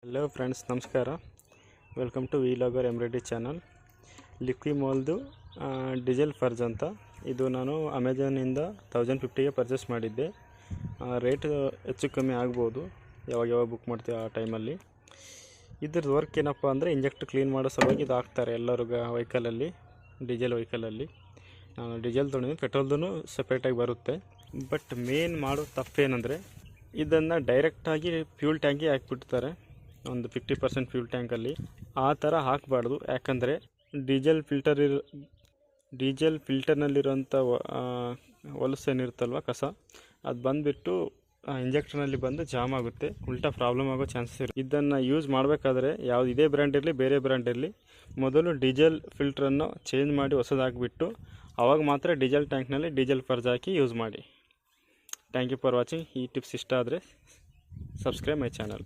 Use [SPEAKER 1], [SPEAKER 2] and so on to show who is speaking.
[SPEAKER 1] Hello friends, ನಮಸ್ಕಾರ. Welcome to villager embroidery channel. ಲಿಕ್ವಿಮೋಲ್ದು diesel ಫರ್ಜ್ ಅಂತ. ಇದು ನಾನು ಅಮೆಜಾನಿಂದ 1050ಗೆ ಪರ್ಚೇಸ್ ಮಾಡಿದ್ದೆ. ರೇಟ್ ಹೆಚ್ಚು ಕಮ್ಮಿ ಆಗ್ಬೋದು ಯಾವಾಗ ಬುಕ್ ಮಾಡ್ತೀವಿ ಆ ಟೈಮಲ್ಲಿ. ಇದ್ರದ್ದು ವರ್ಕ್ ಏನಪ್ಪ ಅಂದರೆ, ಇಂಜೆಕ್ಟ್ ಕ್ಲೀನ್ ಮಾಡೋ ಸಲುವಾಗಿ ಇದು ಹಾಕ್ತಾರೆ ಎಲ್ಲರೂ ವೆಹಿಕಲಲ್ಲಿ, ಡೀಸೆಲ್ ವೆಹಿಕಲಲ್ಲಿ. ನಾನು ಡೀಸೆಲ್ ತೊಗೊಂಡಿದ್ದೀನಿ, ಪೆಟ್ರೋಲ್ದು ಸಪ್ರೇಟಾಗಿ ಬರುತ್ತೆ. ಬಟ್ ಮೇನ್ ಮಾಡೋ ತಪ್ಪೇನೆಂದರೆ, ಇದನ್ನು ಡೈರೆಕ್ಟಾಗಿ ಫ್ಯೂಲ್ ಟ್ಯಾಂಕಿಗೆ ಹಾಕಿಬಿಡ್ತಾರೆ. ಒಂದು 50% ಫ್ಯೂಲ್ ಟ್ಯಾಂಕಲ್ಲಿ ಆ ಥರ ಹಾಕಬಾರ್ದು. ಯಾಕಂದರೆ ಡೀಸೆಲ್ ಫಿಲ್ಟರ್ನಲ್ಲಿರೋಂಥ ಹೊಲಸೇನಿರುತ್ತಲ್ವ, ಕಸ, ಅದು ಬಂದುಬಿಟ್ಟು ಇಂಜೆಕ್ಷನಲ್ಲಿ ಬಂದು ಜಾಮ್ ಆಗುತ್ತೆ, ಉಲ್ಟಾ ಪ್ರಾಬ್ಲಮ್ ಆಗೋ ಚಾನ್ಸಸ್ ಇರುತ್ತೆ. ಇದನ್ನು ಯೂಸ್ ಮಾಡಬೇಕಾದ್ರೆ ಇದೇ ಬ್ರ್ಯಾಂಡ್ ಇರಲಿ ಬೇರೆ ಬ್ರ್ಯಾಂಡ್ ಇರಲಿ, ಮೊದಲು ಡೀಸೆಲ್ ಫಿಲ್ಟ್ರನ್ನು ಚೇಂಜ್ ಮಾಡಿ ಹೊಸದು ಹಾಕಿಬಿಟ್ಟು ಆವಾಗ ಮಾತ್ರ ಡೀಸೆಲ್ ಟ್ಯಾಂಕ್ನಲ್ಲಿ ಡೀಸೆಲ್ ಫರ್ಜ್ ಹಾಕಿ ಯೂಸ್ ಮಾಡಿ. Thank you for watching. ಈ ಟಿಪ್ಸ್ ಇಷ್ಟ ಆದರೆ ಸಬ್ಸ್ಕ್ರೈಬ್ ಮೈ ಚಾನಲ್.